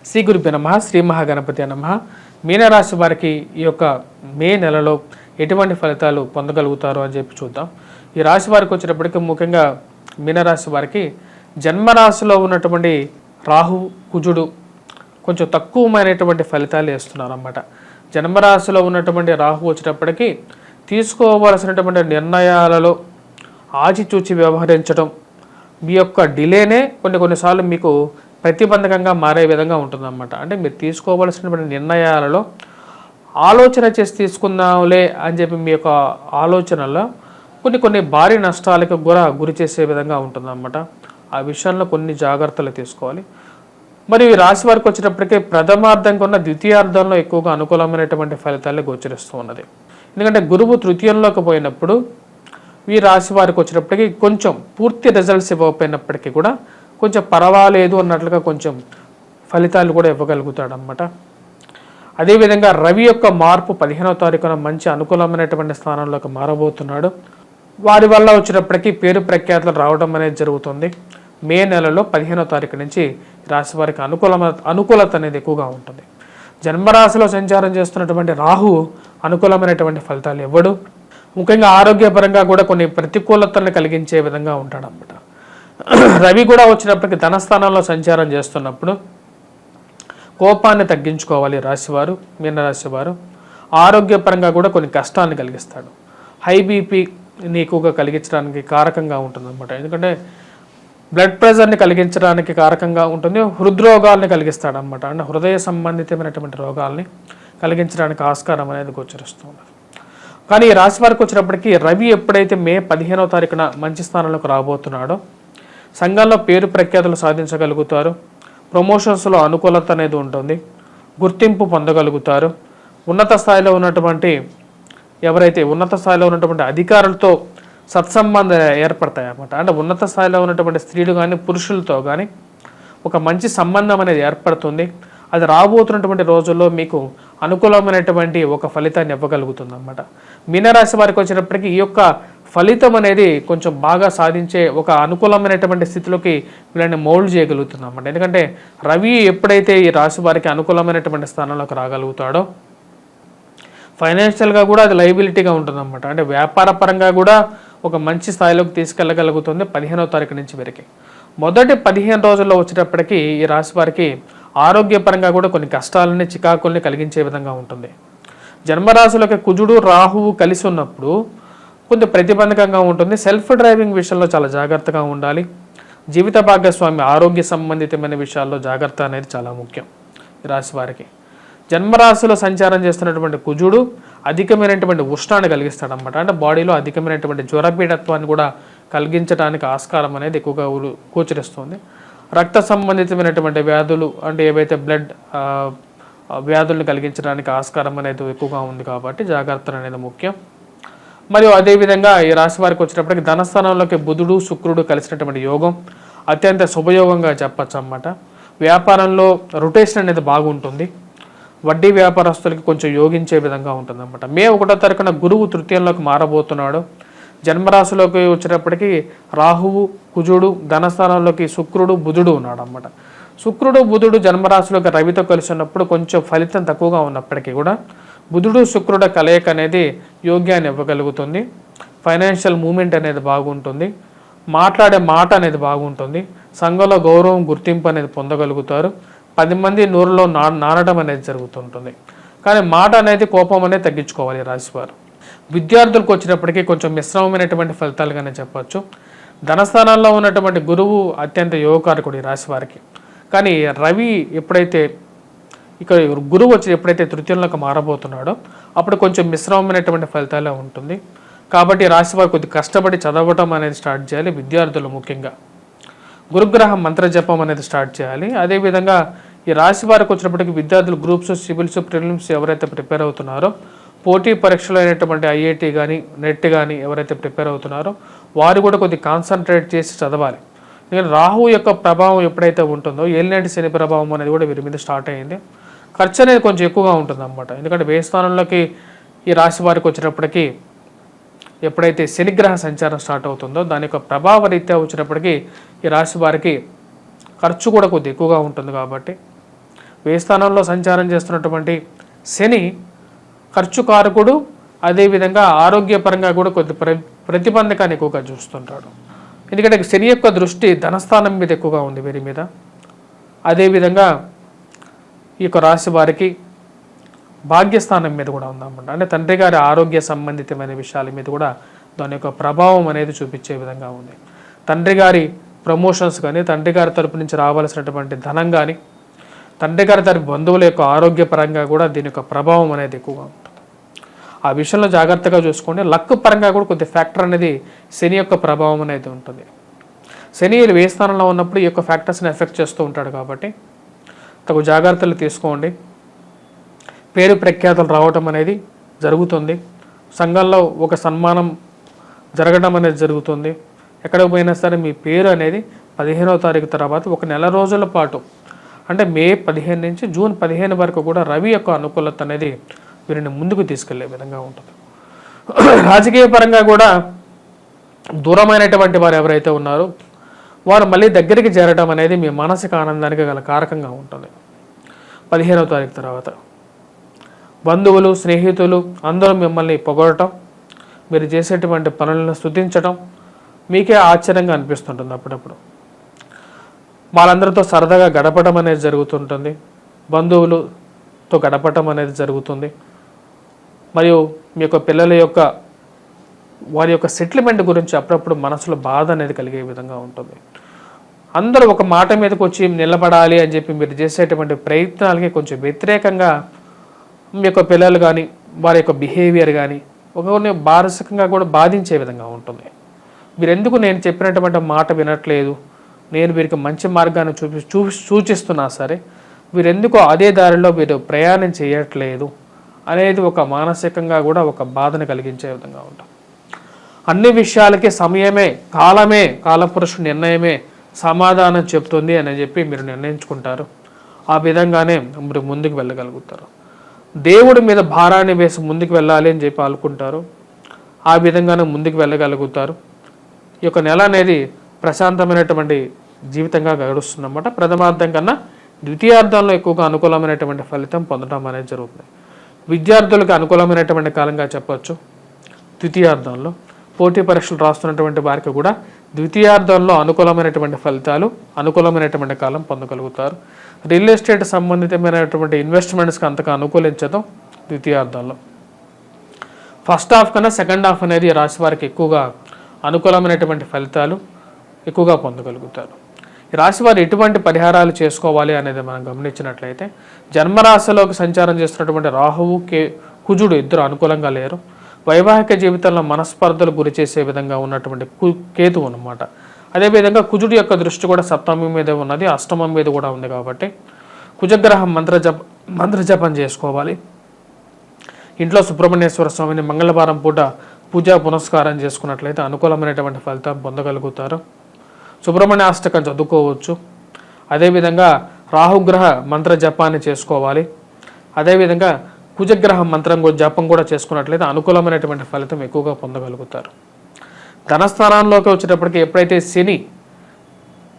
శ్రీ గురుభ్యో నమః. శ్రీ మహాగణపతి నమః. మీనరాశి వారికి ఈ యొక్క మే నెలలో ఎటువంటి ఫలితాలు పొందగలుగుతారు అని చెప్పి చూద్దాం. ఈ రాశి వారికి వచ్చేటప్పటికి ముఖ్యంగా మీనరాశి వారికి జన్మరాశిలో ఉన్నటువంటి రాహు కుజుడు కొంచెం తక్కువమైనటువంటి ఫలితాలు వేస్తున్నారు అన్నమాట. జన్మరాశిలో ఉన్నటువంటి రాహు వచ్చేటప్పటికి తీసుకోవలసినటువంటి నిర్ణయాలలో ఆచితూచి వ్యవహరించడం, మీ యొక్క డిలేనే కొన్నిసార్లు మీకు ప్రతిబంధకంగా మారే విధంగా ఉంటుందన్నమాట. అంటే మీరు తీసుకోవలసినటువంటి నిర్ణయాలలో ఆలోచన చేసి తీసుకుందాంలే అని చెప్పి మీ యొక్క ఆలోచనలో కొన్ని భారీ నష్టాలకు కూడా గురి చేసే విధంగా ఉంటుందన్నమాట. ఆ విషయంలో కొన్ని జాగ్రత్తలు తీసుకోవాలి. మరియు ఈ రాశి వారికి వచ్చేటప్పటికీ ప్రథమార్థం కన్నా ద్వితీయార్థంలో ఎక్కువగా అనుకూలమైనటువంటి ఫలితాలు గోచరిస్తూ ఉన్నది. ఎందుకంటే గురువు తృతీయంలోకి పోయినప్పుడు ఈ రాశి వారికి వచ్చేటప్పటికి కొంచెం పూర్తి రిజల్ట్స్ ఇవ్వకపోయినప్పటికీ కూడా కొంచెం పర్వాలేదు అన్నట్లుగా కొంచెం ఫలితాలు కూడా ఇవ్వగలుగుతాడు అన్నమాట. అదేవిధంగా రవి యొక్క మార్పు 15వ తారీఖున మంచి అనుకూలమైనటువంటి స్థానంలోకి మారబోతున్నాడు. వారి వల్ల వచ్చేటప్పటికి పేరు ప్రఖ్యాతులు రావడం అనేది జరుగుతుంది. మే నెలలో 15వ తారీఖు నుంచి రాశి వారికి అనుకూలత అనేది ఎక్కువగా ఉంటుంది. జన్మరాశిలో సంచారం చేస్తున్నటువంటి రాహు అనుకూలమైనటువంటి ఫలితాలు ఇవ్వడు. ముఖ్యంగా ఆరోగ్యపరంగా కూడా కొన్ని ప్రతికూలతలను కలిగించే విధంగా ఉంటాడన్నమాట. రవి కూడా వచ్చినప్పటికీ ధనస్థానంలో సంచారం చేస్తున్నప్పుడు కోపాన్ని తగ్గించుకోవాలి రాశివారు, మీనరాశివారు. ఆరోగ్యపరంగా కూడా కొన్ని కష్టాన్ని కలిగిస్తాడు. హై బీపీని ఎక్కువగా కలిగించడానికి కారకంగా ఉంటుందన్నమాట. ఎందుకంటే బ్లడ్ ప్రెషర్ని కలిగించడానికి కారకంగా ఉంటుంది. హృద్రోగాల్ని కలిగిస్తాడనమాట. అంటే హృదయ సంబంధితమైనటువంటి రోగాల్ని కలిగించడానికి ఆస్కారం అనేది గోచరిస్తూ ఉన్నది. కానీ ఈ రాశి వారికి వచ్చినప్పటికీ రవి ఎప్పుడైతే మే 15వ తారీఖున మంచి స్థానంలోకి రాబోతున్నాడో సంఘంలో పేరు ప్రఖ్యాతులు సాధించగలుగుతారు. ప్రమోషన్స్లో అనుకూలత అనేది ఉంటుంది. గుర్తింపు పొందగలుగుతారు. ఉన్నత స్థాయిలో ఉన్నటువంటి అధికారులతో సత్సంబంధాలు ఏర్పడతాయి అన్నమాట. అంటే ఉన్నత స్థాయిలో ఉన్నటువంటి స్త్రీలు కానీ పురుషులతో కానీ ఒక మంచి సంబంధం అనేది ఏర్పడుతుంది. అది రాబోతున్నటువంటి రోజుల్లో మీకు అనుకూలమైనటువంటి ఒక ఫలితాన్ని ఇవ్వగలుగుతుంది అన్నమాట. మీనరాశి వారికి వచ్చినప్పటికీ ఈ యొక్క ఫలితం అనేది కొంచెం బాగా సాధించే ఒక అనుకూలమైనటువంటి స్థితిలోకి వీళ్ళని మౌల్డ్ చేయగలుగుతుంది అన్నమాట. ఎందుకంటే రవి ఎప్పుడైతే ఈ రాశి వారికి అనుకూలమైనటువంటి స్థానంలోకి రాగలుగుతాడో ఫైనాన్షియల్గా కూడా అది లయబిలిటీగా ఉంటుందన్నమాట. అంటే వ్యాపార పరంగా కూడా ఒక మంచి స్థాయిలోకి తీసుకెళ్ళగలుగుతుంది 15వ తారీఖు నుంచి వరకు. మొదటి 15 రోజుల్లో వచ్చేటప్పటికి ఈ రాశి వారికి ఆరోగ్యపరంగా కూడా కొన్ని కష్టాలని చికాకుల్ని కలిగించే విధంగా ఉంటుంది. జన్మరాశులకి కుజుడు రాహువు కలిసి ఉన్నప్పుడు కొంచెం ప్రతిబంధకంగా ఉంటుంది. సెల్ఫ్ డ్రైవింగ్ విషయంలో చాలా జాగ్రత్తగా ఉండాలి. జీవిత భాగస్వామి ఆరోగ్య సంబంధితమైన విషయాల్లో జాగ్రత్త అనేది చాలా ముఖ్యం ఈ రాశి వారికి. జన్మరాశిలో సంచారం చేస్తున్నటువంటి కుజుడు అధికమైనటువంటి ఉష్ణాన్ని కలిగిస్తాడనమాట. అంటే బాడీలో అధికమైనటువంటి జ్వరపీడత్వాన్ని కూడా కలిగించడానికి ఆస్కారం అనేది ఎక్కువగా గోచరిస్తుంది. రక్త సంబంధితమైనటువంటి వ్యాధులు అంటే ఏవైతే బ్లడ్ వ్యాధులను కలిగించడానికి ఆస్కారం అనేది ఎక్కువగా ఉంది కాబట్టి జాగ్రత్తలు అనేది ముఖ్యం. మరియు అదేవిధంగా ఈ రాశి వారికి వచ్చేటప్పటికి ధనస్థానంలోకి బుధుడు శుక్రుడు కలిసినటువంటి యోగం అత్యంత శుభయోగంగా చెప్పచ్చు అన్నమాట. వ్యాపారంలో రొటేషన్ అనేది బాగుంటుంది. వడ్డీ వ్యాపారస్తులకి కొంచెం యోగించే విధంగా ఉంటుందన్నమాట. మే 1వ తారీఖున గురువు తృతీయంలోకి మారబోతున్నాడు. జన్మరాశిలోకి వచ్చేటప్పటికి రాహువు కుజుడు, ధనస్థానంలోకి శుక్రుడు బుధుడు ఉన్నాడు అన్నమాట. శుక్రుడు బుధుడు జన్మరాశిలోకి రవితో కలిసి ఉన్నప్పుడు కొంచెం ఫలితం తక్కువగా ఉన్నప్పటికీ కూడా బుధుడు శుక్రుడు కలయిక అనేది యోగ్యాన్ని ఇవ్వగలుగుతుంది. ఫైనాన్షియల్ మూమెంట్ అనేది బాగుంటుంది. మాట్లాడే మాట అనేది బాగుంటుంది. సంఘంలో గౌరవం గుర్తింపు అనేది పొందగలుగుతారు. 10 మంది నోరులో నానడం అనేది జరుగుతుంటుంది. కానీ మాట అనేది కోపం అనేది తగ్గించుకోవాలి రాశివారు. విద్యార్థులకు వచ్చినప్పటికీ కొంచెం మిశ్రమమైనటువంటి ఫలితాలుగానే చెప్పచ్చు. ధనస్థానాల్లో ఉన్నటువంటి గురువు అత్యంత యోగకారకుడు ఈ రాశి వారికి. కానీ రవి ఎప్పుడైతే గురువు ఎప్పుడైతే తృతీయంలోకి మారబోతున్నాడో అప్పుడు కొంచెం మిశ్రమమైనటువంటి ఫలితాలే ఉంటుంది. కాబట్టి రాశి వారు కొద్దిగా కష్టపడి చదవటం అనేది స్టార్ట్ చేయాలి. విద్యార్థులు ముఖ్యంగా గురుగ్రహం మంత్రజపం అనేది స్టార్ట్ చేయాలి. అదేవిధంగా ఈ రాశి వారికి వచ్చినప్పటికీ విద్యార్థులు గ్రూప్స్, సివిల్స్, ప్రిలిమ్స్ ఎవరైతే ప్రిపేర్ అవుతున్నారో పోటీ పరీక్షలు అయినటువంటి ఐఐటి కానీ నెట్ కానీ ఎవరైతే ప్రిపేర్ అవుతున్నారో వారు కూడా కొద్దిగా కాన్సన్ట్రేట్ చేసి చదవాలి. ఎందుకంటే రాహు యొక్క ప్రభావం ఎప్పుడైతే ఉంటుందో ఏలినాటి శని ప్రభావం అనేది కూడా వీరి మీద స్టార్ట్ అయ్యింది. ఖర్చు అనేది కొంచెం ఎక్కువగా ఉంటుంది అన్నమాట. ఎందుకంటే వ్యయ స్థానంలోకి ఈ రాశి వారికి వచ్చినప్పటికీ ఎప్పుడైతే శనిగ్రహ సంచారం స్టార్ట్ అవుతుందో దాని యొక్క ప్రభావ రీత్యా వచ్చినప్పటికీ ఈ రాశి వారికి ఖర్చు కూడా కొద్దిగా ఎక్కువగా ఉంటుంది. కాబట్టి వ్యయ స్థానంలో సంచారం చేస్తున్నటువంటి శని ఖర్చుకారకుడు, అదేవిధంగా ఆరోగ్యపరంగా కూడా కొద్ది ప్రతిబంధకాన్ని ఎక్కువగా చూస్తుంటాడు. ఎందుకంటే శని యొక్క దృష్టి ధనస్థానం మీద ఎక్కువగా ఉంది వీరి మీద. అదేవిధంగా ఈ యొక్క రాశి వారికి భాగ్యస్థానం మీద కూడా ఉందన్నమాట. అంటే తండ్రి గారి ఆరోగ్య సంబంధితమైన విషయాల మీద కూడా దాని యొక్క ప్రభావం అనేది చూపించే విధంగా ఉంది. తండ్రి గారి ప్రమోషన్స్ కానీ, తండ్రి గారి తరపు నుంచి రావాల్సినటువంటి ధనం కానీ, తండ్రి గారి తరపు బంధువుల యొక్క ఆరోగ్యపరంగా కూడా దీని యొక్క ప్రభావం అనేది ఎక్కువగా ఉంటుంది. ఆ విషయంలో జాగ్రత్తగా చూసుకోండి. లక్ పరంగా కూడా కొద్ది ఫ్యాక్టర్ అనేది శని యొక్క ప్రభావం అనేది ఉంటుంది. శని వ్యయ స్థానంలో ఉన్నప్పుడు ఈ యొక్క ఫ్యాక్టర్స్ని ఎఫెక్ట్ చేస్తూ ఉంటాడు కాబట్టి తగు జాగ్రత్తలు తీసుకోండి. పేరు ప్రఖ్యాతలు రావటం అనేది జరుగుతుంది. సంఘంలో ఒక సన్మానం జరగడం అనేది జరుగుతుంది. ఎక్కడికి పోయినా సరే మీ పేరు అనేది 15వ తారీఖు తర్వాత ఒక నెల రోజుల పాటు, అంటే మే 15 నుంచి జూన్ 15 వరకు కూడా రవి యొక్క అనుకూలత అనేది వీరిని ముందుకు తీసుకెళ్లే విధంగా ఉంటుంది. రాజకీయ పరంగా కూడా దూరమైనటువంటి వారు ఎవరైతే ఉన్నారో వారు మళ్ళీ దగ్గరికి చేరడం అనేది మీ మానసిక ఆనందానికి గల కారకంగా ఉంటుంది. 15వ తారీఖు తర్వాత బంధువులు, స్నేహితులు అందరూ మిమ్మల్ని పొగడటం, మీరు చేసేటువంటి పనులను స్తుతించడం మీకే ఆశ్చర్యంగా అనిపిస్తుంటుంది. అప్పుడప్పుడు వాళ్ళందరితో సరదాగా గడపడం అనేది జరుగుతుంటుంది. బంధువులతో గడపటం అనేది జరుగుతుంది. మరియు మీ యొక్క పిల్లల యొక్క వారి యొక్క సెటిల్మెంట్ గురించి అప్పుడప్పుడు మనసులో బాధ అనేది కలిగే విధంగా ఉంటుంది. అందరూ ఒక మాట మీదకి వచ్చి నిలబడాలి అని చెప్పి మీరు చేసేటువంటి ప్రయత్నాలకి కొంచెం వ్యతిరేకంగా మీ యొక్క పిల్లలు కానీ, వారి యొక్క బిహేవియర్ కానీ ఒకరిని మానసికంగా కూడా బాధించే విధంగా ఉంటుంది. మీరు ఎందుకు నేను చెప్పినటువంటి మాట వినట్లేదు, నేను వీరికి మంచి మార్గాన్ని సూచిస్తున్నా సరే వీరెందుకు అదే దారిలో మీరు ప్రయాణం చేయట్లేదు అనేది ఒక మానసికంగా కూడా ఒక బాధను కలిగించే విధంగా ఉంటుంది. అన్ని విషయాలకి సమయమే, కాలమే, కాలపురుషుడు నిర్ణయమే సమాధానం చెప్తుంది అని చెప్పి మీరు నిర్ణయించుకుంటారు. ఆ విధంగానే మీరు ముందుకు వెళ్ళగలుగుతారు. దేవుడి మీద భారాన్ని వేసి ముందుకు వెళ్ళాలి అని చెప్పి అనుకుంటారు. ఆ విధంగానే ముందుకు వెళ్ళగలుగుతారు. ఈ యొక్క నెల అనేది ప్రశాంతమైనటువంటి జీవితంగా గడుస్తుందన్నమాట. ప్రథమార్థం కన్నా ద్వితీయార్థంలో ఎక్కువగా అనుకూలమైనటువంటి ఫలితం పొందడం అనేది జరుగుతుంది. విద్యార్థులకు అనుకూలమైనటువంటి కాలంగా చెప్పవచ్చు. ద్వితీయార్థంలో పోటీ పరీక్షలు రాస్తున్నటువంటి వారికి కూడా ద్వితీయార్థంలో అనుకూలమైనటువంటి ఫలితాలు, అనుకూలమైనటువంటి కాలం పొందగలుగుతారు. రియల్ ఎస్టేట్ సంబంధితమైనటువంటి ఇన్వెస్ట్మెంట్స్కి అంతగా అనుకూలించడం ద్వితీయార్థంలో. ఫస్ట్ హాఫ్ కన్నా సెకండ్ హాఫ్ అనేది రాశి వారికి ఎక్కువగా అనుకూలమైనటువంటి ఫలితాలు ఎక్కువగా పొందగలుగుతారు. ఈ రాశి వారు ఎటువంటి పరిహారాలు చేసుకోవాలి అనేది మనం గమనించినట్లయితే, జన్మరాశిలోకి సంచారం చేస్తున్నటువంటి రాహువు, కుజుడు ఇద్దరు అనుకూలంగా లేరు. వైవాహిక జీవితంలో మనస్పర్ధలు గురి చేసే విధంగా ఉన్నటువంటి కేతువు అన్నమాట. అదేవిధంగా కుజుడు యొక్క దృష్టి కూడా సప్తమం మీద ఉన్నది, అష్టమం మీద కూడా ఉంది. కాబట్టి కుజగ్రహం మంత్రజపం చేసుకోవాలి. ఇంట్లో సుబ్రహ్మణ్యేశ్వర స్వామిని మంగళవారం పూట పూజా పునస్కారం చేసుకున్నట్లయితే అనుకూలమైనటువంటి ఫలితం పొందగలుగుతారు. సుబ్రహ్మణ్య అష్టకం చదువుకోవచ్చు. అదేవిధంగా రాహుగ్రహ మంత్ర జపాన్ని చేసుకోవాలి. అదేవిధంగా కుజగ్రహ మంత్రం జపం కూడా చేసుకున్నట్లయితే అనుకూలమైనటువంటి ఫలితం ఎక్కువగా పొందగలుగుతారు. ధనస్థానంలోకి వచ్చేటప్పటికి ఎప్పుడైతే శని,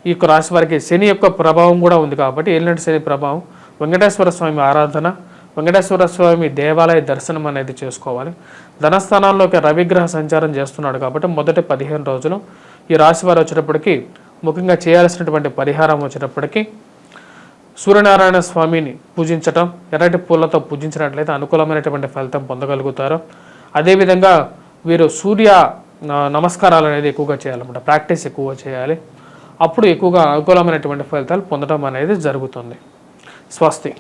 ఈ యొక్క రాశి వారికి శని యొక్క ప్రభావం కూడా ఉంది కాబట్టి ఏలినాటి శని ప్రభావం, వెంకటేశ్వర స్వామి ఆరాధన, వెంకటేశ్వర స్వామి దేవాలయ దర్శనం అనేది చేసుకోవాలి. ధనస్థానాల్లోకి రవిగ్రహ సంచారం చేస్తున్నాడు కాబట్టి మొదటి 15 రోజులు ఈ రాశి వారు వచ్చేటప్పటికి ముఖ్యంగా చేయాల్సినటువంటి పరిహారం వచ్చేటప్పటికి సూర్యనారాయణ స్వామిని పూజించటం, ఎర్రటి పూలతో పూజించినట్లయితే అనుకూలమైనటువంటి ఫలితం పొందగలుగుతారు. అదేవిధంగా వీరు సూర్య నమస్కారాలు అనేది ఎక్కువగా చేయాలన్నమాట. ప్రాక్టీస్ ఎక్కువగా చేయాలి. అప్పుడు ఎక్కువగా అనుకూలమైనటువంటి ఫలితాలు పొందడం అనేది జరుగుతుంది. స్వస్తి.